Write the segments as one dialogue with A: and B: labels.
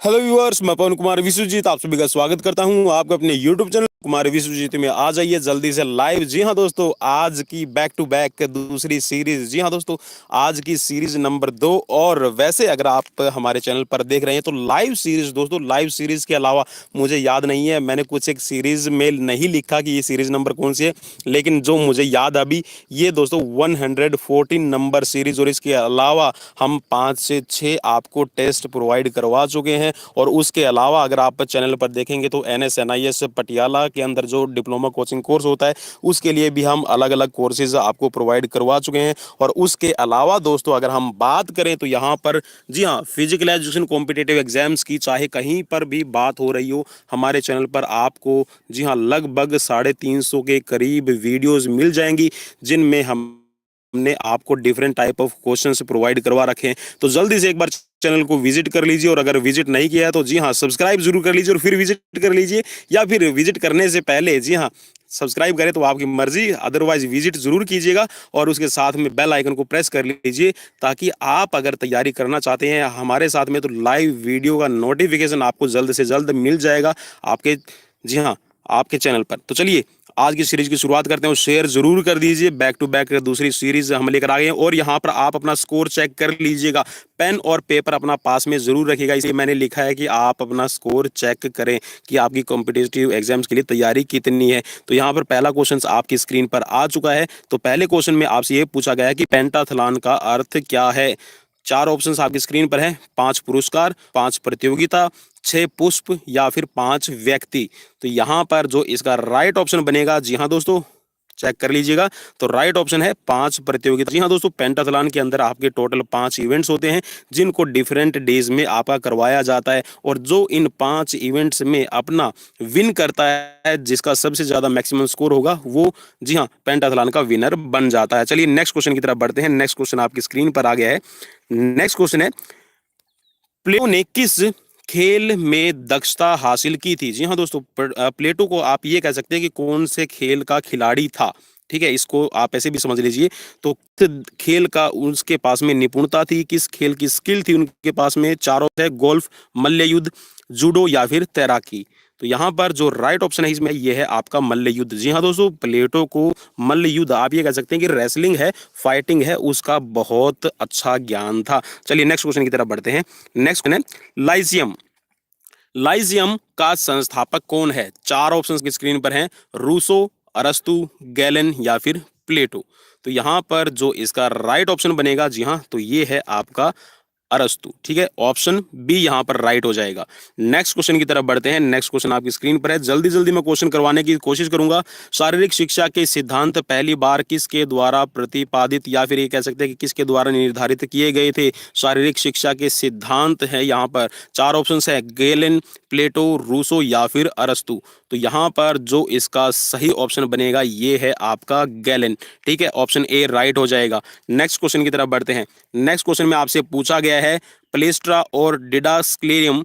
A: Hello viewers, मैं पवन कुमार विश्वजीत आप सभी का स्वागत करता हूं आपके अपने यूट्यूब चैनल कुमार विश्वजीत में। आ जाइए जल्दी से लाइव। जी हां दोस्तों, आज की बैक टू बैक दूसरी सीरीज। जी हां दोस्तों, आज की सीरीज नंबर 2। और वैसे अगर आप हमारे चैनल पर देख रहे हैं तो लाइव सीरीज दोस्तों, लाइव सीरीज के अलावा मुझे याद नहीं है, मैंने कुछ एक सीरीज में नहीं लिखा कि ये सीरीज नंबर कौन सी है, लेकिन जो मुझे याद अभी ये दोस्तों 114 नंबर सीरीज। और इसके अलावा हम 5 से 6 आपको टेस्ट प्रोवाइड करवा चुके हैं। और उसके अलावा अगर आप चैनल पर देखेंगे तो NSNIS पटियाला के अंदर जो डिप्लोमा कोचिंग कोर्स होता है उसके लिए भी हम अलग अलग कोर्सेज आपको प्रोवाइड करवा चुके हैं। और उसके अलावा दोस्तों अगर हम बात करें तो यहाँ पर जी हाँ, फिजिकल एजुकेशन कॉम्पिटिटिव एग्जाम्स की चाहे कहीं पर भी बात हो रही हो, हमारे चैनल पर आपको जी हाँ लगभग 350 के करीब वीडियोस मिल जाएंगी, जिनमें हमने आपको different type of questions provide करवा रखे हैं। तो जल्दी से एक बार चैनल को विजिट कर लीजिए, और अगर विजिट नहीं किया है तो जी हाँ सब्सक्राइब जरूर कर लीजिए और फिर विजिट कर लीजिए, या फिर विजिट करने से पहले जी हाँ सब्सक्राइब करें तो आपकी मर्जी, अदरवाइज विजिट जरूर कीजिएगा। और उसके साथ में बेल आइकन को प्रेस कर लीजिए, ताकि आप अगर तैयारी करना चाहते हैं हमारे साथ में तो लाइव वीडियो का नोटिफिकेशन आपको जल्द से जल्द मिल जाएगा आपके जी हाँ आपके चैनल पर। तो चलिए आज की सीरीज की शुरुआत करते हैं, और शेयर जरूर कर दीजिए। बैक टू बैक दूसरी सीरीज हम लेकर आ गए हैं, और यहाँ पर आप अपना स्कोर चेक कर लीजिएगा। पेन और पेपर अपना पास में जरूर रखिएगा, इसलिए मैंने लिखा है कि आप अपना स्कोर चेक करें कि आपकी कॉम्पिटिटिव एग्जाम्स के लिए तैयारी कितनी है। तो यहाँ पर पहला क्वेश्चन आपकी स्क्रीन पर आ चुका है। तो पहले क्वेश्चन में आपसे ये पूछा गया है कि पेंटाथलॉन का अर्थ क्या है। 4 ऑप्शंस आपकी स्क्रीन पर हैं, 5 पुरस्कार, 5 प्रतियोगिता, 6 पुष्प या फिर 5 व्यक्ति। तो यहाँ पर जो इसका राइट ऑप्शन बनेगा, जी हाँ दोस्तों चेक कर लीजिएगा, तो राइट ऑप्शन है 5 प्रतियोगिता। जी हाँ दोस्तों, पेंटाथलॉन के अंदर आपके टोटल 5 इवेंट्स होते हैं, जिनको डिफरेंट डेज में आपका करवाया जाता है। और जो इन 5 इवेंट्स में अपना विन करता है, जिसका सबसे ज्यादा मैक्सिमम स्कोर होगा, वो जी हाँ पेंटाथलॉन का विनर बन जाता है। चलिए नेक्स्ट क्वेश्चन की तरफ बढ़ते हैं। नेक्स्ट क्वेश्चन आपकी स्क्रीन पर आ गया है। नेक्स्ट क्वेश्चन है, प्लेटो ने किस खेल में दक्षता हासिल की थी। जी हाँ दोस्तों, प्लेटो को आप ये कह सकते हैं कि कौन से खेल का खिलाड़ी था। ठीक है, इसको आप ऐसे भी समझ लीजिए। तो किस खेल का उसके पास में निपुणता थी, किस खेल की स्किल थी उनके पास में। चारों है, गोल्फ, मल्ल युद्ध, जूडो या फिर तैराकी। तो यहाँ पर जो राइट ऑप्शन है इसमें ये है आपका मल्ल युद्ध। जी हाँ दोस्तों, प्लेटो को मल्ल युद्ध आप ये कह सकते हैं कि रेसलिंग है, फाइटिंग है, उसका बहुत अच्छा ज्ञान था। चलिए नेक्स्ट क्वेश्चन की तरफ बढ़ते हैं। नेक्स्ट क्वेश्चन है, लाइसियम। लाइसियम का संस्थापक कौन है। 4 ऑप्शंस की स्क्रीन पर हैं, रूसो, अरस्तु, गैलन या फिर प्लेटो। तो यहाँ पर जो इसका राइट ऑप्शन बनेगा, जी हाँ, तो ये है आपका अरस्तु। ठीक है, ऑप्शन बी यहाँ पर राइट हो जाएगा। नेक्स्ट क्वेश्चन की तरफ बढ़ते हैं। नेक्स्ट क्वेश्चन आपकी स्क्रीन पर है, जल्दी जल्दी मैं क्वेश्चन करवाने की कोशिश करूंगा। शारीरिक शिक्षा के सिद्धांत पहली बार किसके द्वारा प्रतिपादित या फिर ये कह सकते हैं कि किसके द्वारा निर्धारित किए गए थे। शारीरिक शिक्षा के सिद्धांत है यहाँ पर 4 ऑप्शन है, गैलन, प्लेटो, रूसो या फिर अरस्तु। तो यहाँ पर जो इसका सही ऑप्शन बनेगा ये है आपका गैलन। ठीक है, ऑप्शन ए राइट हो जाएगा। नेक्स्ट क्वेश्चन की तरफ बढ़ते हैं। नेक्स्ट क्वेश्चन में आपसे पूछा गया है, प्लेस्ट्रा और डिडास्क्लेरियम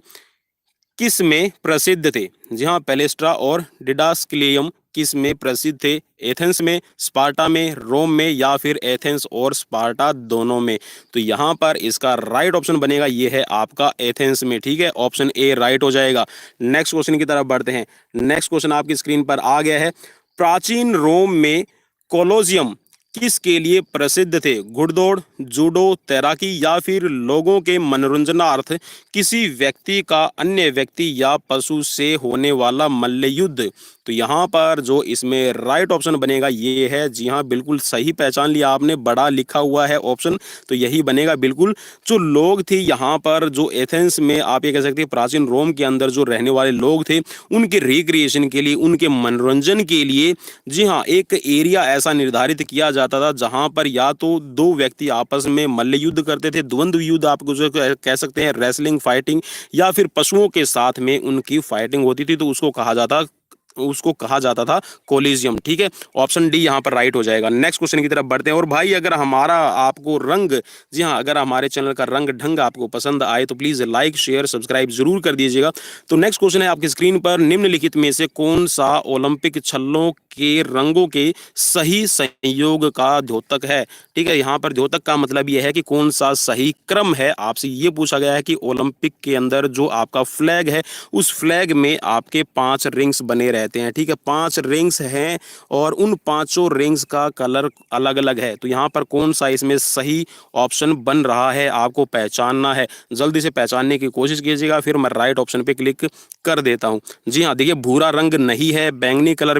A: किस में प्रसिद्ध थे। जी हाँ, पेलेस्ट्रा और डिडास्क्लेरियम किस में प्रसिद्ध थे। एथेंस में, स्पार्टा में, रोम में या फिर एथेंस और स्पार्टा दोनों में। तो यहाँ पर इसका राइट ऑप्शन बनेगा ये है आपका एथेंस में। ठीक है, ऑप्शन ए राइट हो जाएगा। नेक्स्ट क्वेश्चन की तरफ बढ़ते हैं। नेक्स्ट क्वेश्चन आपकी स्क्रीन पर आ गया है, प्राचीन रोम में कोलोजियम किसके लिए प्रसिद्ध थे। घुड़दौड़, जूडो, तैराकी या फिर लोगों के मनोरंजनार्थ किसी व्यक्ति का अन्य व्यक्ति या पशु से होने वाला मल्ल युद्ध। तो यहाँ पर जो इसमें राइट ऑप्शन बनेगा ये है, जी हाँ बिल्कुल सही पहचान लिया आपने, बड़ा लिखा हुआ है ऑप्शन, तो यही बनेगा बिल्कुल। जो लोग थे यहाँ पर, जो एथेंस में आप ये कह सकते हैं प्राचीन रोम के अंदर जो रहने वाले लोग थे, उनके रिक्रिएशन के लिए, उनके मनोरंजन के लिए जी हाँ एक एरिया ऐसा निर्धारित किया जाता था जहाँ पर या तो 2 व्यक्ति आपस में मल्ल युद्ध करते थे, द्वंद्व युद्ध आप जो कह सकते हैं, रेसलिंग, फाइटिंग, या फिर पशुओं के साथ में उनकी फाइटिंग होती थी, तो उसको कहा जाता था कोलिजियम। ठीक है, ऑप्शन डी यहाँ पर राइट हो जाएगा। नेक्स्ट क्वेश्चन की तरफ बढ़ते हैं। और भाई अगर हमारा आपको रंग, जी हाँ अगर हमारे चैनल का रंग ढंग आपको पसंद आए तो प्लीज लाइक, शेयर, सब्सक्राइब जरूर कर दीजिएगा। तो नेक्स्ट क्वेश्चन है आपकी स्क्रीन पर, निम्नलिखित में से कौन सा ओलंपिक छल्लों के रंगों के सही संयोग का द्योतक है। ठीक है, यहाँ पर द्योतक का मतलब यह है कि कौन सा सही क्रम है। आपसे ये पूछा गया है कि ओलंपिक के अंदर जो आपका फ्लैग है, उस फ्लैग में आपके 5 रिंग्स बने रहते हैं। ठीक है, 5 रिंग्स हैं और उन पांचों रिंग्स का कलर अलग अलग है। तो यहाँ पर कौन सा इसमें सही ऑप्शन बन रहा है, आपको पहचानना है। जल्दी से पहचानने की कोशिश कीजिएगा, फिर मैं राइट ऑप्शन पे क्लिक कर देता हूँ। जी हाँ, देखिए भूरा रंग नहीं है, बैंगनी कलर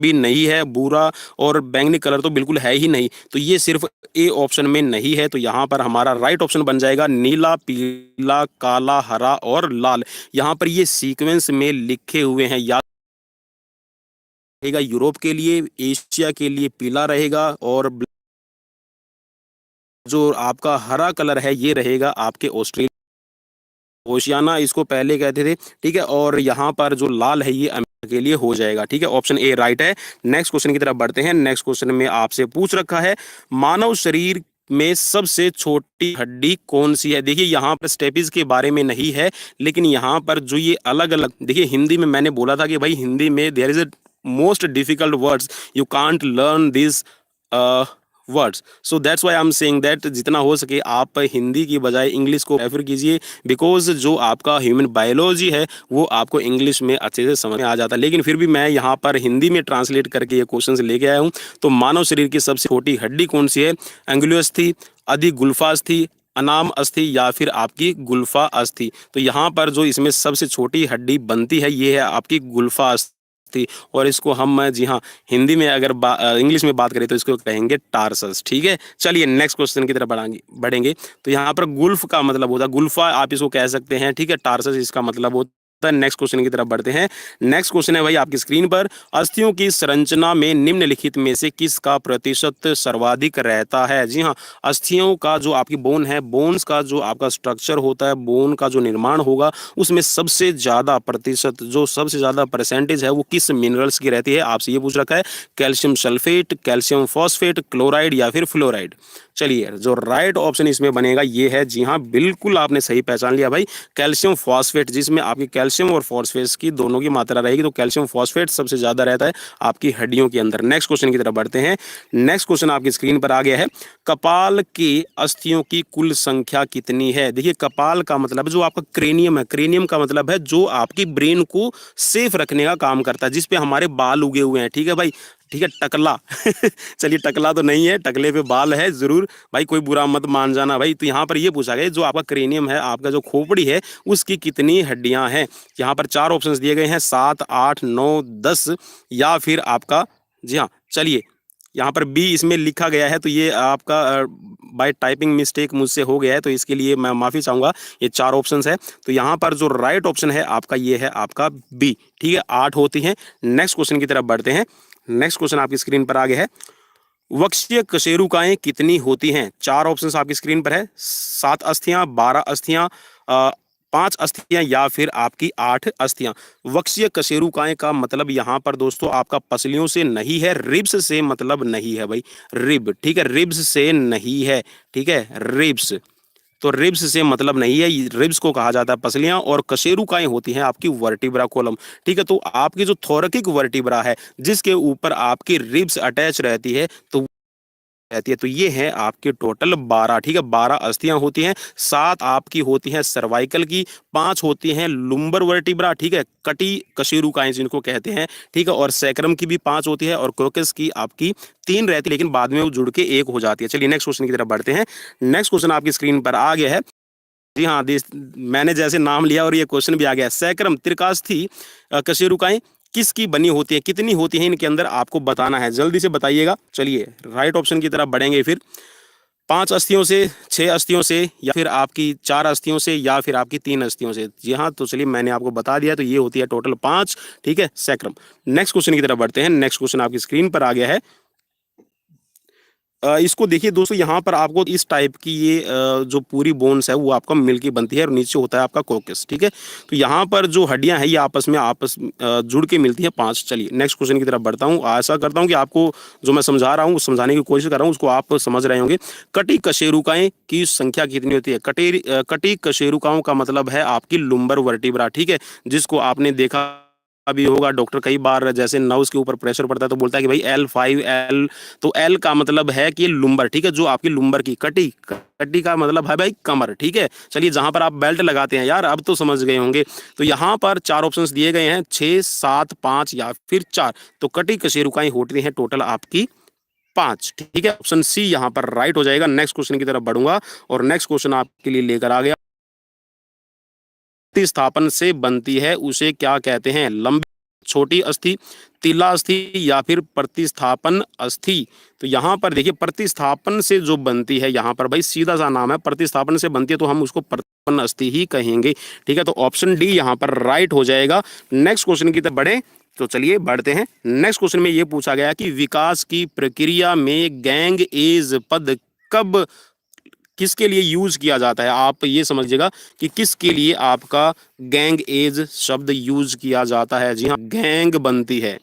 A: भी नहीं है, भूरा और बैंगनी कलर तो बिल्कुल है ही नहीं। तो ये सिर्फ ए ऑप्शन में नहीं है। तो यहाँ पर हमारा राइट ऑप्शन बन जाएगा नीला, पीला, काला, हरा और लाल। यहाँ पर ये सीक्वेंस में लिखे हुए हैं, याद रहेगा यूरोप के लिए, एशिया के लिए पीला रहेगा और जो आपका हरा कलर है ये रहेगा आपके ऑस्ट्रेलिया, ओशियाना इसको पहले कहते थे। ठीक है, और यहाँ पर जो लाल है ये अमेरिका के लिए हो जाएगा। ठीक है, ऑप्शन ए राइट है। नेक्स्ट क्वेश्चन की तरफ बढ़ते हैं। नेक्स्ट क्वेश्चन में आपसे पूछ रखा है मानव शरीर में सबसे छोटी हड्डी कौन सी है। देखिए यहाँ पर स्टेपीज के बारे में नहीं है, लेकिन यहाँ पर जो ये अलग अलग, देखिए हिंदी में मैंने बोला था कि भाई हिंदी में there is a most difficult words, you can't learn this words, so that's why I am saying that जितना हो सके आप हिंदी की बजाय इंग्लिश को प्रेफर कीजिए, बिकॉज जो आपका ह्यूमन बायोलॉजी है वो आपको इंग्लिश में अच्छे से समझ में आ जाता है। लेकिन फिर भी मैं यहाँ पर हिंदी में ट्रांसलेट करके ये क्वेश्चन लेके आया हूँ। तो मानव शरीर की सबसे छोटी हड्डी कौन सी है? एंगुलियोस्थी, अधिगुल्फा अस्थि, अनाम अस्थि या फिर आपकी गुल्फा अस्थि। तो यहाँ पर जो इसमें सबसे छोटी हड्डी बनती है ये है आपकी गुल्फा अस्थि, और इसको हम, जी हाँ, हिंदी में अगर इंग्लिश में बात करें तो इसको कहेंगे टार्सस। ठीक है, चलिए नेक्स्ट क्वेश्चन की तरफ बढ़ेंगे। तो यहाँ पर गुल्फ का मतलब होता है, गुल्फा आप इसको कह सकते हैं। ठीक है, टार्सस इसका मतलब होता है। नेक्स्ट क्वेश्चन की तरफ बढ़ते हैं। नेक्स्ट क्वेश्चन है भाई आपकी स्क्रीन पर, अस्थियों की संरचना में निम्नलिखित में से किसका प्रतिशत सर्वाधिक रहता है? जी हाँ, अस्थियों का जो आपकी बोन है, बोन्स का जो आपका स्ट्रक्चर होता है, बोन का जो निर्माण होगा, उसमें सबसे ज्यादा प्रतिशत, जो सबसे ज्यादा परसेंटेज है वो किस मिनरल्स की रहती है? आपसे ये पूछ रखा है, calcium sulphate, calcium phosphate, chloride या फिर फ्लोराइड। चलिए, जो राइट ऑप्शन इसमें बनेगा ये है, जी हाँ बिल्कुल आपने सही पहचान लिया भाई, कैल्शियम फॉस्फेट, जिसमें आपकी कैल्शियम और फॉस्फेट की दोनों की मात्रा रहेगी। तो कैल्शियम फॉस्फेट सबसे ज्यादा रहता है आपकी हड्डियों के अंदर। नेक्स्ट क्वेश्चन की तरफ बढ़ते हैं। नेक्स्ट क्वेश्चन आपकी स्क्रीन पर आ गया है, कपाल के अस्थियों की कुल संख्या कितनी है? देखिए कपाल का मतलब जो आपका क्रेनियम है, क्रेनियम का मतलब है जो आपकी ब्रेन को सेफ रखने का काम करता है, जिसपे हमारे बाल उगे हुए हैं। ठीक है भाई, ठीक है, टकला चलिए टकला तो नहीं है, टकले पे बाल है जरूर भाई, कोई बुरा मत मान जाना भाई। तो यहाँ पर ये पूछा गया जो आपका क्रेनियम है, आपका जो खोपड़ी है, उसकी कितनी हड्डियां हैं? यहाँ पर 4 ऑप्शंस दिए गए हैं, 7, 8, 9, 10 या फिर आपका, जी हाँ चलिए यहाँ पर बी इसमें लिखा गया है, तो ये आपका बाय टाइपिंग मिस्टेक मुझसे हो गया है, तो इसके लिए मैं माफ़ी चाहूँगा। ये 4 ऑप्शंस है, तो यहाँ पर जो राइट ऑप्शन है आपका ये है आपका बी। ठीक है, 8 होती हैं। नेक्स्ट क्वेश्चन की तरफ बढ़ते हैं। नेक्स्ट क्वेश्चन आपकी स्क्रीन पर आ गया है, वक्षीय कशेरुकाएं कितनी होती हैं? 4 ऑप्शंस आपकी स्क्रीन पर है, 7 अस्थियां, 12 अस्थियां, 5 अस्थियां या फिर आपकी 8 अस्थियां। वक्षीय कशेरुकाएं का मतलब यहाँ पर दोस्तों आपका पसलियों से नहीं है, रिब्स से मतलब नहीं है भाई, रिब। ठीक है, रिब्स से नहीं है। ठीक है, रिब्स, तो रिब्स से मतलब नहीं है, रिब्स को कहा जाता है पसलियां, और कशेरुकाएं होती हैं आपकी वर्टिब्रा कॉलम। ठीक है, तो आपकी जो थोरैकिक वर्टिब्रा है, जिसके ऊपर आपकी रिब्स अटैच रहती है, तो ये है आपके टोटल 12। ठीक है, 12 अस्थियां होती हैं, 7 आपकी होती हैं सर्वाइकल की, 5 होती हैं लुम्बर वर्टिब्रा। ठीक है, कटी कशेरुकाएं जिनको कहते हैं। ठीक है, और सैक्रम की भी 5 होती है, और कोकस की आपकी 3 रहती है, लेकिन बाद में वो जुड़ के 1 हो जाती है। चलिए नेक्स्ट क्वेश्चन की तरफ बढ़ते हैं। नेक्स्ट क्वेश्चन आपकी स्क्रीन पर आ गया है, जी हाँ, मैंने जैसे नाम लिया और ये क्वेश्चन भी आ गया, सैक्रम त्रिकास्थी कशेरुकाएं किसकी बनी होती है, कितनी होती है इनके अंदर, आपको बताना है, जल्दी से बताइएगा। चलिए राइट ऑप्शन की तरफ बढ़ेंगे, फिर 5 अस्थियों से, 6 अस्थियों से, या फिर आपकी 4 अस्थियों से, या फिर आपकी 3 अस्थियों से। जी हाँ, तो चलिए मैंने आपको बता दिया, तो ये होती है टोटल 5। ठीक है, सैक्रम। नेक्स्ट क्वेश्चन की तरफ बढ़ते हैं। नेक्स्ट क्वेश्चन आपकी स्क्रीन पर आ गया है, इसको देखिए दोस्तों, यहाँ पर आपको इस टाइप की ये जो पूरी बोन्स है वो आपका मिल के बनती है, और नीचे होता है आपका कोकस। ठीक है, तो यहाँ पर जो हड्डियां हैं ये आपस में जुड़ के मिलती है 5। चलिए नेक्स्ट क्वेश्चन की तरफ बढ़ता हूँ। आशा करता हूँ कि आपको जो मैं समझा रहा हूँ, समझाने की कोशिश कर रहा हूँ, उसको आप समझ रहे होंगे। कटी कशेरुकाएं की संख्या कितनी होती है? कटी कशेरुकाओं का मतलब है आपकी लुम्बर वर्टिब्रा। ठीक है, जिसको आपने देखा भी होगा। डॉक्टर कई बार जैसे नर्व्स के ऊपर प्रेशर पड़ता है तो बोलता है कि भाई L5 L, तो L का मतलब है कि लुम्बर, ठीक है, जो आपकी लुम्बर की कटी, कटी का मतलब है भाई कमर, ठीक है। चलिए, जहां पर आप बेल्ट लगाते हैं यार, अब तो समझ गए होंगे। तो यहाँ पर चार ऑप्शंस दिए गए हैं, 6, 7, 5 या फिर 4। तो कटी कशेरुकाएं होती हैं टोटल आपकी 5, ठीक है। ऑप्शन सी यहाँ पर राइट हो जाएगा। नेक्स्ट क्वेश्चन की तरफ बढ़ूंगा और नेक्स्ट क्वेश्चन आपके लिए लेकर आ गया। प्रतिस्थापन से बनती है उसे क्या कहते हैं? लंबी, छोटी अस्थि, तिला अस्थि या फिर प्रतिस्थापन अस्थि। तो यहाँ पर देखिए, प्रतिस्थापन से जो बनती है, यहाँ पर भाई सीधा सा नाम है, प्रतिस्थापन से बनती है तो हम उसको प्रतिस्थापन अस्थि ही कहेंगे, ठीक है। तो ऑप्शन डी यहाँ पर राइट हो जाएगा। नेक्स्ट क्वेश्चन की तरफ बढ़े तो चलिए बढ़ते हैं। नेक्स्ट क्वेश्चन में ये पूछा गया कि विकास की प्रक्रिया में गैंग एज पद कब, किसके लिए यूज किया जाता है? आप ये समझिएगा कि किसके लिए आपका गैंग एज शब्द यूज किया जाता है। जी हाँ, गैंग बनती है।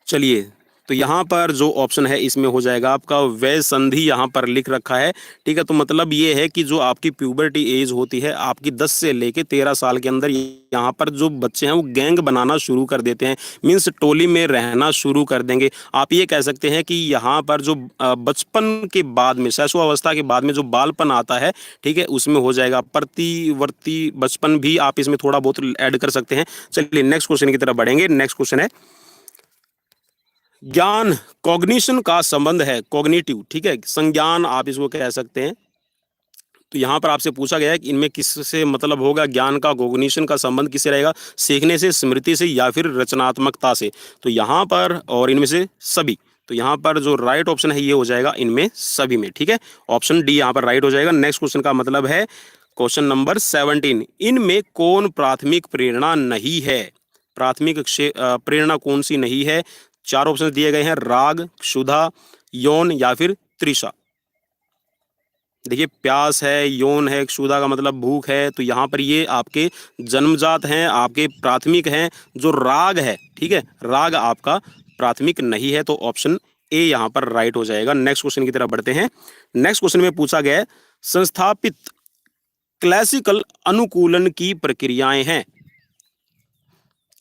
A: चलिए, तो यहाँ पर जो ऑप्शन है इसमें हो जाएगा आपका वय संधि, यहाँ पर लिख रखा है, ठीक है। तो मतलब ये है कि जो आपकी प्यूबर्टी एज होती है आपकी 10 से लेके 13 साल के अंदर, यहाँ पर जो बच्चे हैं वो गैंग बनाना शुरू कर देते हैं, मीन्स टोली में रहना शुरू कर देंगे। आप ये कह सकते हैं कि यहाँ पर जो बचपन के बाद में, शैशवावस्था के बाद में जो बालपन आता है, ठीक है, उसमें हो जाएगा प्रतिवर्ती बचपन भी, आप इसमें थोड़ा बहुत ऐड कर सकते हैं। चलिए नेक्स्ट क्वेश्चन की तरफ बढ़ेंगे। नेक्स्ट क्वेश्चन है, ज्ञान कॉग्निशन का संबंध है, कॉग्निटिव, ठीक है, संज्ञान आप इसको कह सकते हैं। तो यहाँ पर आपसे पूछा गया है कि इनमें किससे मतलब होगा, ज्ञान का कॉग्निशन का संबंध किससे रहेगा? सीखने से, स्मृति से या फिर रचनात्मकता से। तो यहाँ पर, और इनमें से सभी। तो यहाँ पर जो राइट ऑप्शन है ये हो जाएगा इनमें सभी में, ठीक है। ऑप्शन डी यहाँ पर राइट हो जाएगा। नेक्स्ट क्वेश्चन का मतलब है क्वेश्चन नंबर 17, इनमें कौन प्राथमिक प्रेरणा नहीं है? प्राथमिक प्रेरणा कौन सी नहीं है? चार ऑप्शन दिए गए हैं, राग, क्षुधा, यौन या फिर तृषा। देखिए, प्यास है, यौन है, क्षुधा का मतलब भूख है, तो यहाँ पर ये आपके जन्मजात हैं, आपके प्राथमिक हैं। जो राग है, ठीक है, राग आपका प्राथमिक नहीं है, तो ऑप्शन ए यहाँ पर राइट हो जाएगा। नेक्स्ट क्वेश्चन की तरफ बढ़ते हैं। नेक्स्ट क्वेश्चन में पूछा गया है, संस्थापित क्लासिकल अनुकूलन की प्रक्रियाएं हैं।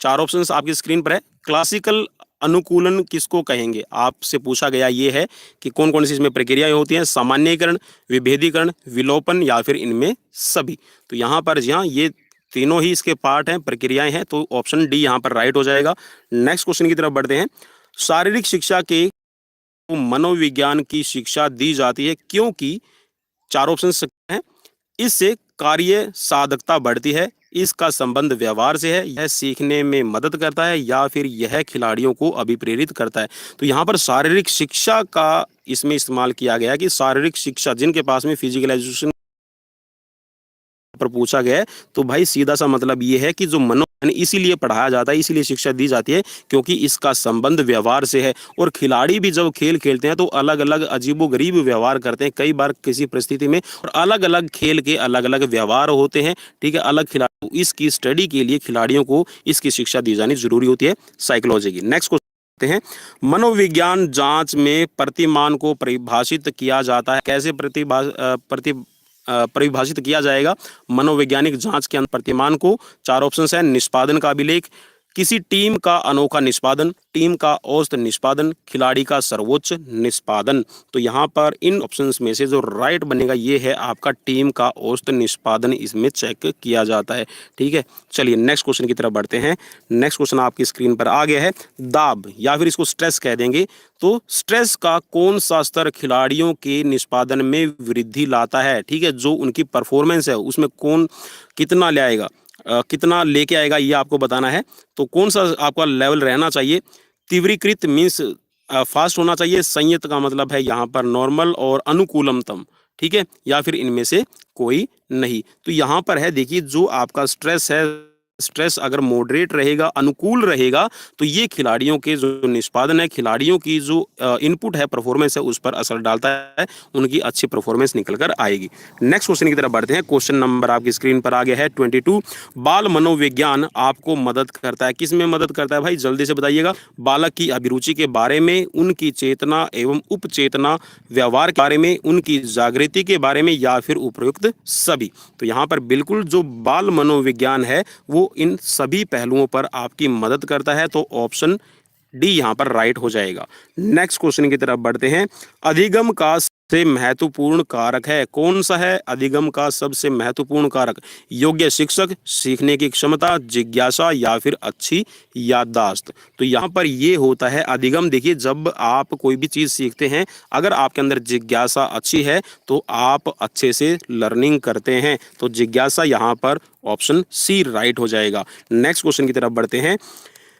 A: चार ऑप्शंस आपकी स्क्रीन पर है। क्लासिकल अनुकूलन किसको कहेंगे? आपसे पूछा गया ये है कि कौन कौन सी इसमें प्रक्रियाएं होती हैं, सामान्यीकरण, विभेदीकरण, विलोपन या फिर इनमें सभी। तो यहाँ पर जी हाँ, ये तीनों ही इसके पार्ट हैं, प्रक्रियाएं हैं, तो ऑप्शन डी यहाँ पर राइट हो जाएगा। नेक्स्ट क्वेश्चन की तरफ बढ़ते हैं। शारीरिक शिक्षा के मनोविज्ञान की शिक्षा दी जाती है क्योंकि, चार ऑप्शन हैं, इससे कार्य साधकता बढ़ती है, इसका संबंध व्यवहार से है, यह सीखने में मदद करता है या फिर यह खिलाड़ियों को अभिप्रेरित करता है। तो यहाँ पर शारीरिक शिक्षा का इसमें इस्तेमाल किया गया कि शारीरिक शिक्षा जिनके पास में फिजिकल एजुकेशन पर पूछा गया है, तो भाई सीधा सा मतलब ये है कि जो मनोविज्ञान इसीलिए पढ़ाया जाता है, इसीलिए शिक्षा दी जाती है क्योंकि इसका संबंध व्यवहार से है। और खिलाड़ी भी जब खेल खेलते हैं तो अलग अलग अजीबोगरीब व्यवहार करते हैं कई बार किसी परिस्थिति में, और अलग अलग खेल के अलग अलग व्यवहार होते हैं, ठीक है, अलग खिलाड़ी। इसकी स्टडी के लिए खिलाड़ियों को इसकी शिक्षा दी जानी जरूरी होती है, साइकोलॉजी की। नेक्स्ट क्वेश्चन हैं, मनोविज्ञान जांच में प्रतिमान को परिभाषित किया जाता है, कैसे परिभाषित किया जाएगा मनोवैज्ञानिक जांच के अंदर प्रतिमान को? चार ऑप्शंस हैं, निष्पादन का अभिलेख, किसी टीम का अनोखा निष्पादन, टीम का औसत निष्पादन, खिलाड़ी का सर्वोच्च निष्पादन। तो यहाँ पर इन ऑप्शंस में से जो राइट बनेगा ये है आपका टीम का औसत निष्पादन, इसमें चेक किया जाता है, ठीक है। चलिए नेक्स्ट क्वेश्चन की तरफ बढ़ते हैं। नेक्स्ट क्वेश्चन आपकी स्क्रीन पर आ गया है, दाब या फिर इसको स्ट्रेस कह देंगे। तो स्ट्रेस का कौन सा स्तर खिलाड़ियों के निष्पादन में वृद्धि लाता है, ठीक है, जो उनकी परफॉर्मेंस है उसमें कौन कितना ले आएगा, कितना लेके आएगा, ये आपको बताना है। तो कौन सा आपका लेवल रहना चाहिए? तीव्रीकृत मीन्स फास्ट होना चाहिए, संयत का मतलब है यहाँ पर नॉर्मल, और अनुकूलतम, ठीक है, या फिर इनमें से कोई नहीं। तो यहाँ पर है, देखिए, जो आपका स्ट्रेस है, स्ट्रेस अगर मॉडरेट रहेगा, अनुकूल रहेगा, तो ये खिलाड़ियों के जो निष्पादन है, खिलाड़ियों की जो इनपुट है, परफॉर्मेंस है, उस पर असर डालता है, उनकी अच्छी परफॉर्मेंस निकल कर आएगी। नेक्स्ट क्वेश्चन की तरफ बढ़ते हैं। क्वेश्चन नंबर आपकी स्क्रीन पर आ गया है 22, बाल मनोविज्ञान आपको मदद करता है, किस में मदद करता है भाई, जल्दी से बताइएगा। बालक की अभिरुचि के बारे में, उनकी चेतना एवं उपचेतना, व्यवहार के बारे में, उनकी जागृति के बारे में, या फिर उपयुक्त सभी। तो यहाँ पर बिल्कुल जो बाल मनोविज्ञान है वो वो इन सभी पहलुओं पर आपकी मदद करता है। तो ऑप्शन डी यहाँ पर राइट हो जाएगा। नेक्स्ट क्वेश्चन की तरफ बढ़ते हैं। अधिगम का सबसे महत्वपूर्ण कारक है, कौन सा है अधिगम का सबसे महत्वपूर्ण कारक? योग्य शिक्षक, सीखने की क्षमता, जिज्ञासा या फिर अच्छी याददाश्त। तो यहाँ पर ये होता है अधिगम। देखिए, जब आप कोई भी चीज़ सीखते हैं, अगर आपके अंदर जिज्ञासा अच्छी है तो आप अच्छे से लर्निंग करते हैं। तो जिज्ञासा यहाँ पर ऑप्शन सी राइट हो जाएगा। नेक्स्ट क्वेश्चन की तरफ बढ़ते हैं।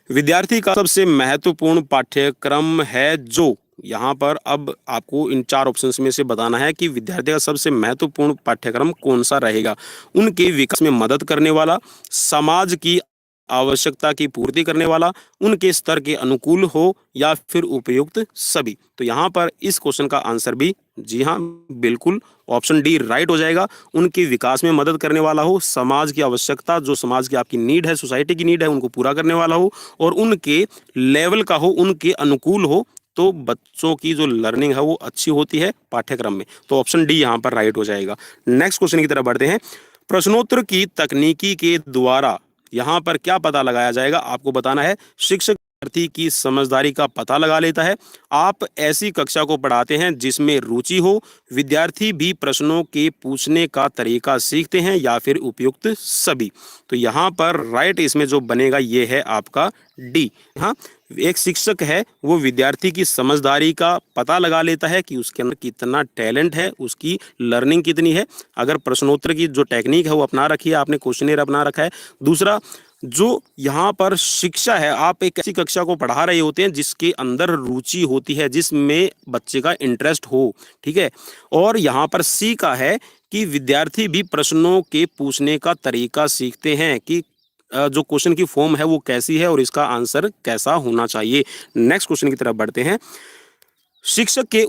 A: विद्यार्थी का सबसे महत्वपूर्ण पाठ्यक्रम है जो, यहाँ पर अब आपको इन 4 ऑप्शंस में से बताना है कि विद्यार्थी का सबसे महत्वपूर्ण पाठ्यक्रम कौन सा रहेगा। उनके विकास में मदद करने वाला, समाज की आवश्यकता की पूर्ति करने वाला, उनके स्तर के अनुकूल हो या फिर उपयुक्त सभी। तो यहाँ पर इस क्वेश्चन का आंसर भी जी हाँ बिल्कुल ऑप्शन डी राइट हो जाएगा। उनके विकास में मदद करने वाला हो, समाज की आवश्यकता, जो समाज की आपकी नीड है, सोसाइटी की नीड है, उनको पूरा करने वाला हो, और उनके लेवल का हो, उनके अनुकूल हो, तो बच्चों की जो लर्निंग है वो अच्छी होती है पाठ्यक्रम में। तो ऑप्शन डी यहाँ पर राइट हो जाएगा। नेक्स्ट क्वेश्चन की तरफ बढ़ते हैं। प्रश्नोत्तर की तकनीकी के द्वारा यहाँ पर क्या पता लगाया जाएगा, आपको बताना है। शिक्षक विद्यार्थी की समझदारी का पता लगा लेता है। आप ऐसी कक्षा को पढ़ाते हैं जिसमें रुचि हो, विद्यार्थी भी प्रश्नों के पूछने का तरीका सीखते हैं या फिर उपयुक्त सभी। तो यहाँ पर राइट इसमें जो बनेगा ये है आपका डी। हाँ, एक शिक्षक है वो विद्यार्थी की समझदारी का पता लगा लेता है कि उसके अंदर कितना टैलेंट है, उसकी लर्निंग कितनी है। अगर प्रश्नोत्तर की जो टेक्निक है वो अपना रखी है आपने, क्वेश्चनेयर अपना रखा है। दूसरा, जो यहाँ पर शिक्षा है, आप एक ऐसी कक्षा को पढ़ा रहे होते हैं जिसके अंदर रुचि होती है, जिसमें बच्चे का इंटरेस्ट हो, ठीक है। और यहाँ पर सी का है कि विद्यार्थी भी प्रश्नों के पूछने का तरीका सीखते हैं कि जो क्वेश्चन की फॉर्म है वो कैसी है और इसका आंसर कैसा होना चाहिए। नेक्स्ट क्वेश्चन की तरफ बढ़ते हैं। शिक्षा के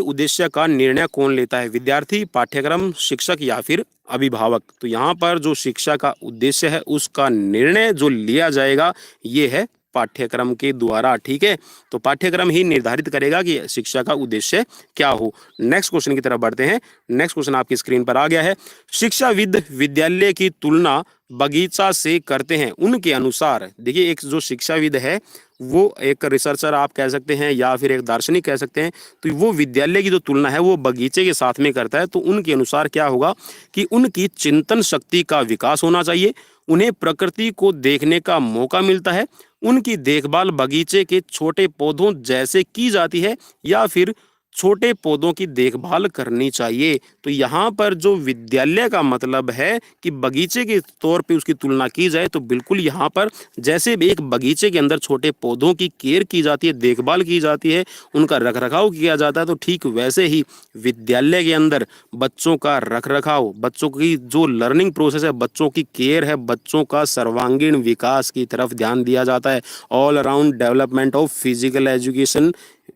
A: उद्देश्य का निर्णय कौन लेता है? विद्यार्थी, पाठ्यक्रम, शिक्षक या फिर अभिभावक। तो यहाँ पर जो शिक्षा का उद्देश्य है उसका निर्णय जो लिया जाएगा ये है पाठ्यक्रम के द्वारा, ठीक है। तो पाठ्यक्रम ही निर्धारित करेगा कि शिक्षा का उद्देश्य क्या हो। नेक्स्ट क्वेश्चन की तरफ बढ़ते हैं। नेक्स्ट क्वेश्चन आपकी स्क्रीन पर आ गया है। शिक्षाविद विद्यालय की तुलना बगीचा से करते हैं, उनके अनुसार। देखिए, एक जो शिक्षाविद है वो एक रिसर्चर आप कह सकते हैं या फिर एक दार्शनिक कह सकते हैं, तो वो विद्यालय की जो तुलना है वो बगीचे के साथ में करता है। तो उनके अनुसार क्या होगा कि उनकी चिंतन शक्ति का विकास होना चाहिए, उन्हें प्रकृति को देखने का मौका मिलता है, उनकी देखभाल बगीचे के छोटे पौधों जैसे की जाती है या फिर छोटे पौधों की देखभाल करनी चाहिए। तो यहाँ पर जो विद्यालय का मतलब है कि बगीचे के तौर पे उसकी तुलना की जाए तो बिल्कुल यहाँ पर जैसे एक बगीचे के अंदर छोटे पौधों की केयर की जाती है, देखभाल की जाती है, उनका रखरखाव किया जाता है, तो ठीक वैसे ही विद्यालय के अंदर बच्चों का रखरखाव, बच्चों की जो लर्निंग प्रोसेस है, बच्चों की केयर है, बच्चों का सर्वांगीण विकास की तरफ ध्यान दिया जाता है। All around development of physical education,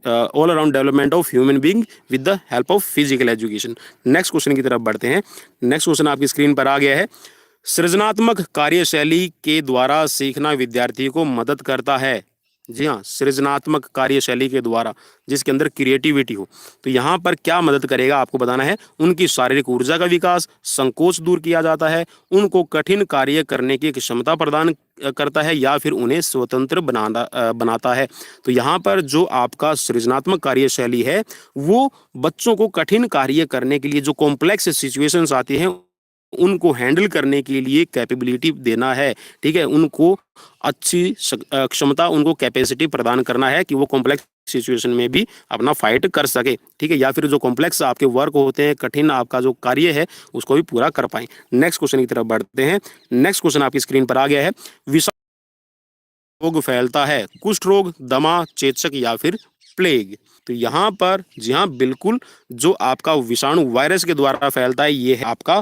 A: all around development of human being with the help of physical education. Next question की तरफ बढ़ते हैं। नेक्स्ट क्वेश्चन आपकी स्क्रीन पर आ गया है। सृजनात्मक कार्यशैली के द्वारा सीखना विद्यार्थी को मदद करता है। जी हाँ, सृजनात्मक कार्यशैली के द्वारा, जिसके अंदर क्रिएटिविटी हो। तो यहाँ पर क्या मदद करेगा आपको बताना है। उनकी शारीरिक ऊर्जा का विकास, संकोच दूर किया जाता है, उनको कठिन कार्य करने की क्षमता प्रदान करता है या फिर उन्हें स्वतंत्र बनाता है। तो यहाँ पर जो आपका सृजनात्मक कार्यशैली है वो बच्चों को कठिन कार्य करने के लिए, जो कॉम्प्लेक्स सिचुएशंस आती हैं उनको हैंडल करने के लिए कैपेबिलिटी देना है, ठीक है। उनको अच्छी क्षमता, उनको कैपेसिटी प्रदान करना है कि वो कॉम्प्लेक्स सिचुएशन में भी अपना फाइट कर सके, ठीक है, या फिर जो कॉम्प्लेक्स आपके वर्क होते हैं, कठिन आपका जो कार्य है उसको भी पूरा कर पाए। नेक्स्ट क्वेश्चन की तरफ बढ़ते हैं। नेक्स्ट क्वेश्चन आपकी स्क्रीन पर आ गया है। विषाणु रोग फैलता है, कुष्ठ रोग, दमा, चेचक या फिर प्लेग। तो यहाँ पर जी हाँ बिल्कुल, जो आपका विषाणु वायरस के द्वारा फैलता है ये है आपका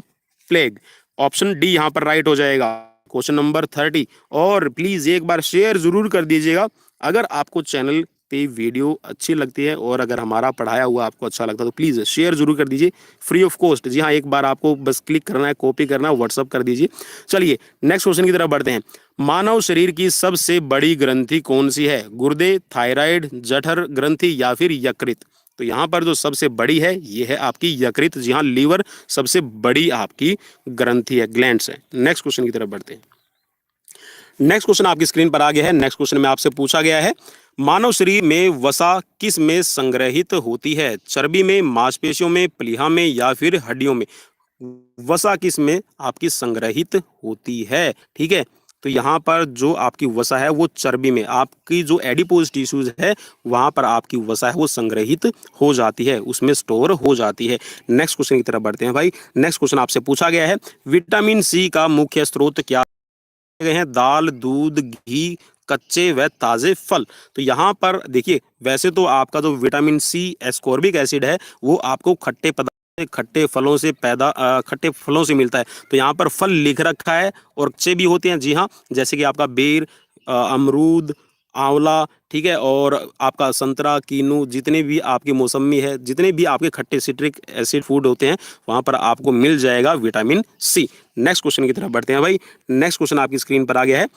A: प्लेग। ऑप्शन डी यहाँ पर राइट हो जाएगा। Question number 30। और प्लीज एक बार शेयर जरूर कर दीजिएगा अगर आपको चैनल पे वीडियो अच्छी लगती है और अगर हमारा पढ़ाया हुआ आपको अच्छा लगता है तो प्लीज शेयर जरूर कर दीजिए, फ्री ऑफ कॉस्ट। जी हाँ, एक बार आपको बस क्लिक करना है, कॉपी करना है, व्हाट्सअप कर दीजिए। चलिए नेक्स्ट क्वेश्चन की तरफ बढ़ते हैं। मानव शरीर की सबसे बड़ी ग्रंथि कौन सी है? गुर्दे, थायराइड, जठर ग्रंथि या फिर यकृत। तो यहाँ पर जो सबसे बड़ी है ये है आपकी यकृत। जी हाँ, लीवर सबसे बड़ी आपकी ग्रंथि है, ग्लैंड्स है। नेक्स्ट क्वेश्चन की तरफ बढ़ते हैं। नेक्स्ट क्वेश्चन आपकी स्क्रीन पर आ गया है। नेक्स्ट क्वेश्चन में आपसे पूछा गया है, मानव शरीर में वसा किस में संग्रहित होती है? चर्बी में, मांसपेशियों में, प्लीहा में या फिर हड्डियों में? वसा किस में आपकी संग्रहित होती है? ठीक है, तो यहाँ पर जो आपकी वसा है वो चर्बी में, आपकी जो एडिपोज टिश्यूज है वहां पर आपकी वसा है वो संग्रहित हो जाती है, उसमें स्टोर हो जाती है। नेक्स्ट क्वेश्चन की तरफ बढ़ते हैं भाई। नेक्स्ट क्वेश्चन आपसे पूछा गया है, विटामिन सी का मुख्य स्रोत क्या गए हैं? दाल, दूध, घी, कच्चे व ताजे फल। तो यहाँ पर देखिए, वैसे तो आपका जो विटामिन सी एस्कॉर्बिक एसिड है वो आपको खट्टे फलों से खट्टे फलों से मिलता है। तो यहाँ पर फल लिख रखा है और कच्चे भी होते हैं। जी हाँ, जैसे कि आपका बेर, अमरूद, आंवला, ठीक है, और आपका संतरा, कीनू, जितने भी आपके मौसमी है, जितने भी आपके खट्टे सिट्रिक एसिड फूड होते हैं वहां पर आपको मिल जाएगा विटामिन सी। नेक्स्ट क्वेश्चन की तरफ बढ़ते हैं भाई। नेक्स्ट क्वेश्चन आपकी स्क्रीन पर आ गया है,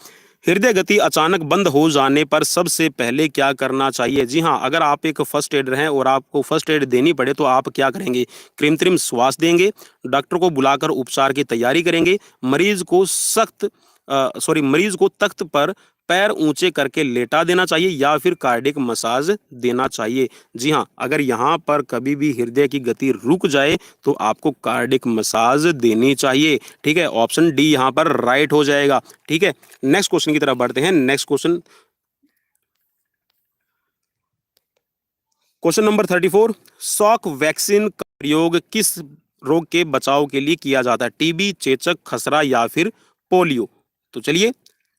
A: हृदय गति अचानक बंद हो जाने पर सबसे पहले क्या करना चाहिए? जी हाँ, अगर आप एक फर्स्ट एडर हैं और आपको फर्स्ट एड देनी पड़े तो आप क्या करेंगे? कृत्रिम श्वास देंगे, डॉक्टर को बुलाकर उपचार की तैयारी करेंगे, मरीज को तख्त पर पैर ऊंचे करके लेटा देना चाहिए या फिर कार्डियक मसाज देना चाहिए? जी हाँ, अगर यहाँ पर कभी भी हृदय की गति रुक जाए तो आपको कार्डियक मसाज देनी चाहिए। ठीक है, ऑप्शन डी यहाँ पर राइट हो जाएगा। ठीक है, नेक्स्ट क्वेश्चन की तरफ बढ़ते हैं। Next question, question number 34, shock vaccine का प्रयोग किस रोग के बचाव के लिए किया जाता है? टीबी, चेचक, खसरा या फिर पोलियो? तो चलिए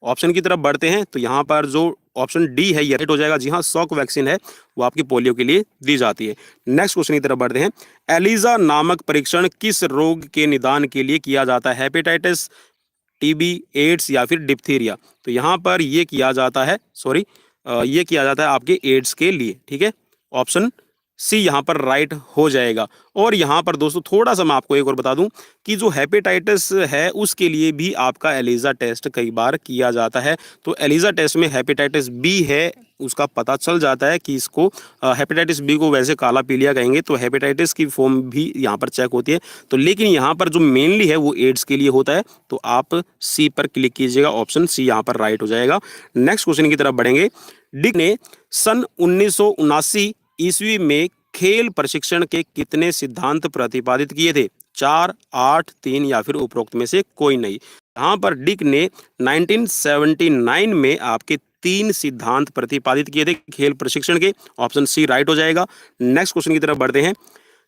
A: ऑप्शन की तरफ बढ़ते हैं। तो यहाँ पर जो ऑप्शन डी है ये राइट हो जाएगा। जी हाँ, शॉक वैक्सीन है वो आपकी पोलियो के लिए दी जाती है। नेक्स्ट क्वेश्चन की तरफ बढ़ते हैं, एलिजा नामक परीक्षण किस रोग के निदान के लिए किया जाता है? हेपेटाइटिस, टीबी, एड्स या फिर डिप्थीरिया? तो यहाँ पर ये किया जाता है ये किया जाता है आपके एड्स के लिए। ठीक है, ऑप्शन सी यहाँ पर राइट हो जाएगा। और यहाँ पर दोस्तों थोड़ा सा मैं आपको एक और बता दूं कि जो हेपेटाइटिस है उसके लिए भी आपका एलिजा टेस्ट कई बार किया जाता है। तो एलिजा टेस्ट में हेपेटाइटिस बी है उसका पता चल जाता है कि इसको हेपेटाइटिस बी को वैसे काला पीलिया कहेंगे, तो हेपेटाइटिस की फॉर्म भी यहाँ पर चेक होती है। तो लेकिन यहाँ पर जो मेनली है वो एड्स के लिए होता है। तो आप सी पर क्लिक कीजिएगा, ऑप्शन सी यहाँ पर राइट हो जाएगा। नेक्स्ट क्वेश्चन की तरफ बढ़ेंगे। डिक ने सन 1979 ईस्वी में खेल प्रशिक्षण के कितने सिद्धांत प्रतिपादित किए थे? 4, 8, 3 या फिर उपरोक्त में से कोई नहीं। यहाँ पर डिक ने 1979 में आपके 3 सिद्धांत प्रतिपादित किए थे खेल प्रशिक्षण के। ऑप्शन सी राइट हो जाएगा। नेक्स्ट क्वेश्चन की तरफ बढ़ते हैं।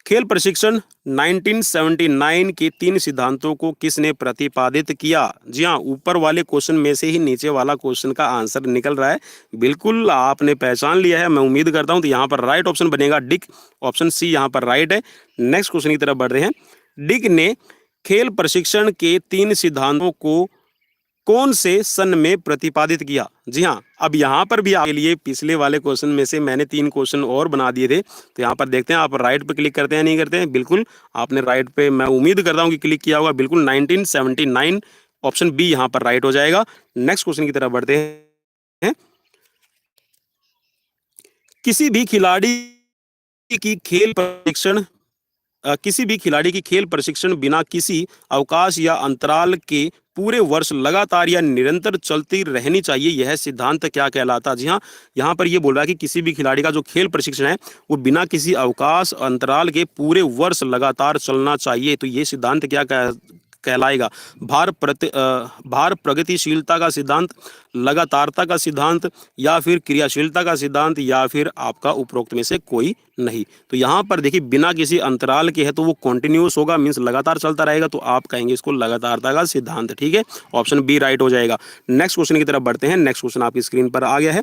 A: खेल प्रशिक्षण 1979 के 3 सिद्धांतों को किसने प्रतिपादित किया? जी हाँ, ऊपर वाले क्वेश्चन में से ही नीचे वाला क्वेश्चन का आंसर निकल रहा है। बिल्कुल आपने पहचान लिया है, मैं उम्मीद करता हूं। तो यहाँ पर राइट ऑप्शन बनेगा डिक, ऑप्शन सी यहाँ पर राइट है। नेक्स्ट क्वेश्चन की तरफ बढ़ रहे हैं। डिक ने खेल प्रशिक्षण के 3 सिद्धांतों को कौन से सन में प्रतिपादित किया? जी हाँ, अब यहाँ पर भी आपके लिए पिछले वाले क्वेश्चन में से मैंने 3 क्वेश्चन और बना दिए थे। तो यहाँ पर देखते हैं आप राइट पे क्लिक करते हैं नहीं करते हैं। बिल्कुल आपने राइट पे, मैं उम्मीद करता हूँ कि क्लिक किया होगा। बिल्कुल 1979 ऑप्शन बी यहाँ पर राइट हो जाएगा। नेक्स्ट क्वेश्चन की तरफ बढ़ते हैं। किसी भी खिलाड़ी की खेल प्रशिक्षण बिना किसी अवकाश या अंतराल के पूरे वर्ष लगातार या निरंतर चलती रहनी चाहिए, यह सिद्धांत क्या कहलाता? जी हाँ, यहाँ पर ये बोल रहा है कि किसी भी खिलाड़ी का जो खेल प्रशिक्षण है वो बिना किसी अवकाश अंतराल के पूरे वर्ष लगातार चलना चाहिए। तो ये सिद्धांत क्या कहलाएगा? भार प्रगतिशीलता का सिद्धांत, लगातारता का सिद्धांत या फिर क्रियाशीलता का सिद्धांत या फिर आपका उपरोक्त में से कोई नहीं। तो यहाँ पर देखिए बिना किसी अंतराल के है तो वो कॉन्टिन्यूस होगा, मीन्स लगातार चलता रहेगा। तो आप कहेंगे इसको लगातारता का सिद्धांत। ठीक है, ऑप्शन बी राइट हो जाएगा। नेक्स्ट क्वेश्चन की तरफ बढ़ते हैं। नेक्स्ट क्वेश्चन आपकी स्क्रीन पर आ गया है।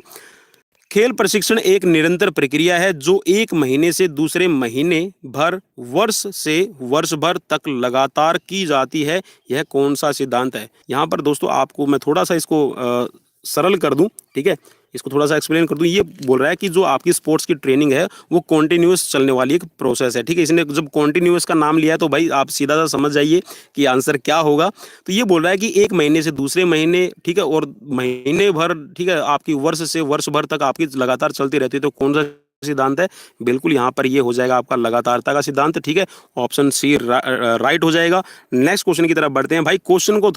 A: खेल प्रशिक्षण एक निरंतर प्रक्रिया है जो 1 महीने से दूसरे महीने भर, वर्ष से वर्ष भर तक लगातार की जाती है, यह कौन सा सिद्धांत है? यहाँ पर दोस्तों आपको मैं थोड़ा सा इसको सरल कर दूं। ठीक है, इसको थोड़ा सा एक्सप्लेन कर दूं। ये बोल रहा है कि जो आपकी स्पोर्ट्स की ट्रेनिंग है वो कॉन्टिन्यूस चलने वाली एक प्रोसेस है। ठीक है, इसने जब कॉन्टिन्यूस का नाम लिया है तो भाई आप सीधा सा समझ जाइए कि आंसर क्या होगा। तो ये बोल रहा है कि 1 महीने से दूसरे महीने, ठीक है, और महीने भर, ठीक है, आपकी वर्ष से वर्ष भर तक आपकी लगातार चलती रहती है। तो कौन सा सिद्धांत है? बिल्कुल यहाँ पर ये हो जाएगा आपका लगातारता का सिद्धांत, ठीक है। ऑप्शन सी राइट हो जाएगा। नेक्स्ट क्वेश्चन की तरफ बढ़ते हैं भाई। क्वेश्चन को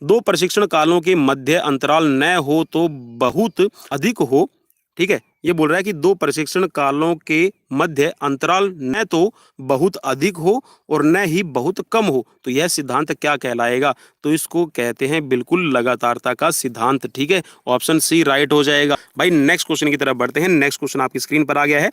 A: दो प्रशिक्षण कालों के मध्य अंतराल न हो तो बहुत अधिक हो, ठीक है। ये बोल रहा है कि दो प्रशिक्षण कालों के मध्य अंतराल न तो बहुत अधिक हो और न ही बहुत कम हो, तो यह सिद्धांत क्या कहलाएगा? तो इसको कहते हैं बिल्कुल लगातारता का सिद्धांत, ठीक है। ऑप्शन सी राइट हो जाएगा भाई। नेक्स्ट क्वेश्चन की तरफ बढ़ते हैं। नेक्स्ट क्वेश्चन आपकी स्क्रीन पर आ गया है।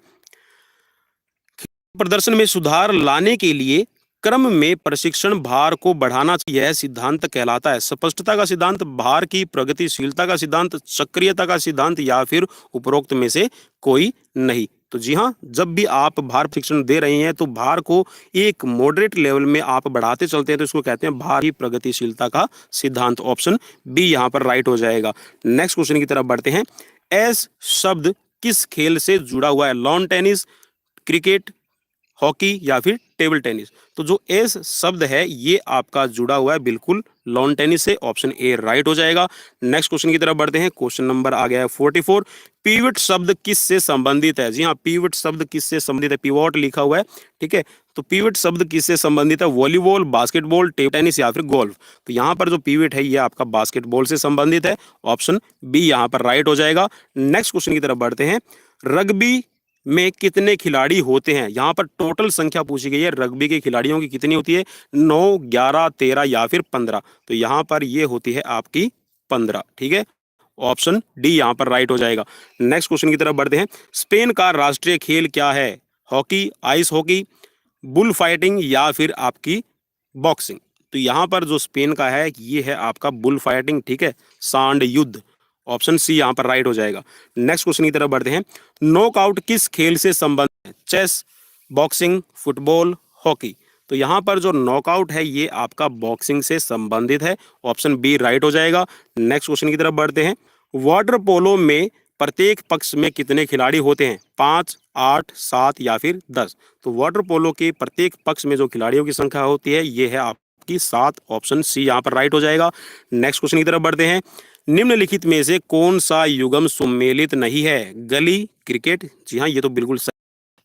A: प्रदर्शन में सुधार लाने के लिए क्रम में प्रशिक्षण भार को बढ़ाना चाहिए, यह सिद्धांत कहलाता है स्पष्टता का सिद्धांत, भार की प्रगतिशीलता का सिद्धांत, सक्रियता का सिद्धांत, या फिर उपरोक्त में से कोई नहीं। तो जी हाँ, जब भी आप भार प्रशिक्षण दे रहे हैं तो भार को एक मॉडरेट लेवल में आप बढ़ाते चलते हैं, तो इसको कहते हैं भार की प्रगतिशीलता का सिद्धांत। ऑप्शन बी यहाँ पर राइट हो जाएगा। नेक्स्ट क्वेश्चन की तरफ बढ़ते हैं। एस शब्द किस खेल से जुड़ा हुआ है? लॉन टेनिस, क्रिकेट, हॉकी, या फिर टेबल टेनिस? तो जो एस शब्द है ये आपका जुड़ा हुआ है बिल्कुल लॉन टेनिस से। ऑप्शन ए राइट हो जाएगा। नेक्स्ट क्वेश्चन की तरफ बढ़ते हैं। क्वेश्चन नंबर आ गया है 44। पीवट शब्द किस से संबंधित है? जी हाँ, पीवट शब्द किस से संबंधित है? पिवोट लिखा हुआ है, ठीक है। तो पीवट शब्द किस से संबंधित है? वॉलीबॉल, बास्केटबॉल, टेबल टेनिस, या फिर गोल्फ? तो यहाँ पर जो पीवट है ये आपका बास्केटबॉल से संबंधित है। ऑप्शन बी यहाँ पर राइट हो जाएगा। नेक्स्ट क्वेश्चन की तरफ बढ़ते हैं। रग्बी में कितने खिलाड़ी होते हैं? यहाँ पर टोटल संख्या पूछी गई है, रग्बी के खिलाड़ियों की कितनी होती है? 9, 11, 13 या फिर 15? तो यहाँ पर ये होती है आपकी 15, ठीक है। ऑप्शन डी यहाँ पर राइट हो जाएगा। नेक्स्ट क्वेश्चन की तरफ बढ़ते हैं। स्पेन का राष्ट्रीय खेल क्या है? Hockey, ice hockey, bull fighting, या फिर आपकी बॉक्सिंग? तो यहाँ पर जो स्पेन का है ये है आपका बुल फाइटिंग, ठीक है, सांड युद्ध। ऑप्शन सी यहाँ पर राइट हो जाएगा। नेक्स्ट क्वेश्चन की तरफ बढ़ते हैं। नॉकआउट किस खेल से संबंधित है? Chess, boxing, football, hockey? तो यहाँ पर जो नॉकआउट है ये आपका बॉक्सिंग से संबंधित है। ऑप्शन बी राइट हो जाएगा। नेक्स्ट क्वेश्चन की तरफ बढ़ते हैं। वाटर पोलो में प्रत्येक पक्ष में कितने खिलाड़ी होते हैं? 5, 8, 7 या फिर 10? तो वाटर पोलो के प्रत्येक पक्ष में जो खिलाड़ियों की संख्या होती है ये है आपकी 7। ऑप्शन सी यहाँ पर राइट हो जाएगा। नेक्स्ट क्वेश्चन की तरफ बढ़ते हैं। निम्नलिखित में से कौन सा युग्म सम्मिलित नहीं है? गली, क्रिकेट? जी हाँ, ये तो बिल्कुल सही।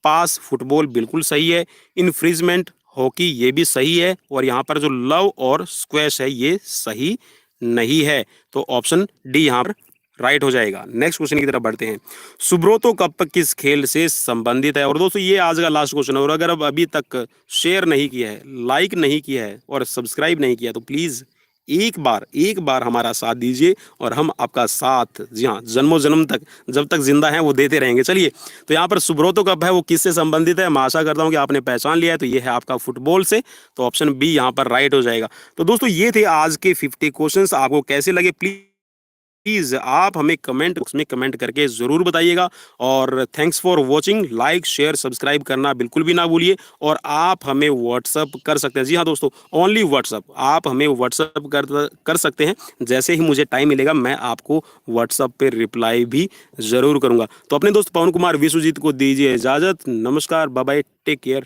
A: पास, फुटबॉल बिल्कुल सही है। इन्फ्रिजमेंट, हॉकी, ये भी सही है। और यहाँ पर जो लव और स्क्वैश है ये सही नहीं है। तो ऑप्शन डी यहाँ पर राइट हो जाएगा। नेक्स्ट क्वेश्चन की तरफ बढ़ते हैं। सुब्रोतो कप किस खेल से संबंधित है? और दोस्तों ये आज का लास्ट क्वेश्चन है, और अगर अब अभी तक शेयर नहीं किया है, लाइक नहीं किया है और सब्सक्राइब नहीं किया तो प्लीज एक बार हमारा साथ दीजिए और हम आपका साथ, जी हाँ, जन्मों जन्म तक, जब तक जिंदा हैं वो देते रहेंगे। चलिए, तो यहाँ पर सुब्रोतो कप है वो किससे संबंधित है? मैं आशा करता हूँ कि आपने पहचान लिया है। तो ये है आपका फुटबॉल से। तो ऑप्शन बी यहाँ पर राइट हो जाएगा। तो दोस्तों ये थे आज के 50 क्वेश्चंस। आपको कैसे लगे प्लीज आप हमें कमेंट बॉक्स में कमेंट करके जरूर बताइएगा। और thanks for watching. Like, share, subscribe करना बिल्कुल भी ना भूलिए। और आप हमें व्हाट्सअप कर सकते हैं। जी हाँ दोस्तों, ओनली व्हाट्सअप। आप हमें व्हाट्सअप कर सकते हैं। जैसे ही मुझे टाइम मिलेगा मैं आपको व्हाट्सअप पे रिप्लाई भी जरूर करूंगा। तो अपने दोस्त पवन कुमार विश्वजीत को दीजिए इजाजत। नमस्कार, बाय बाय, टेक केयर।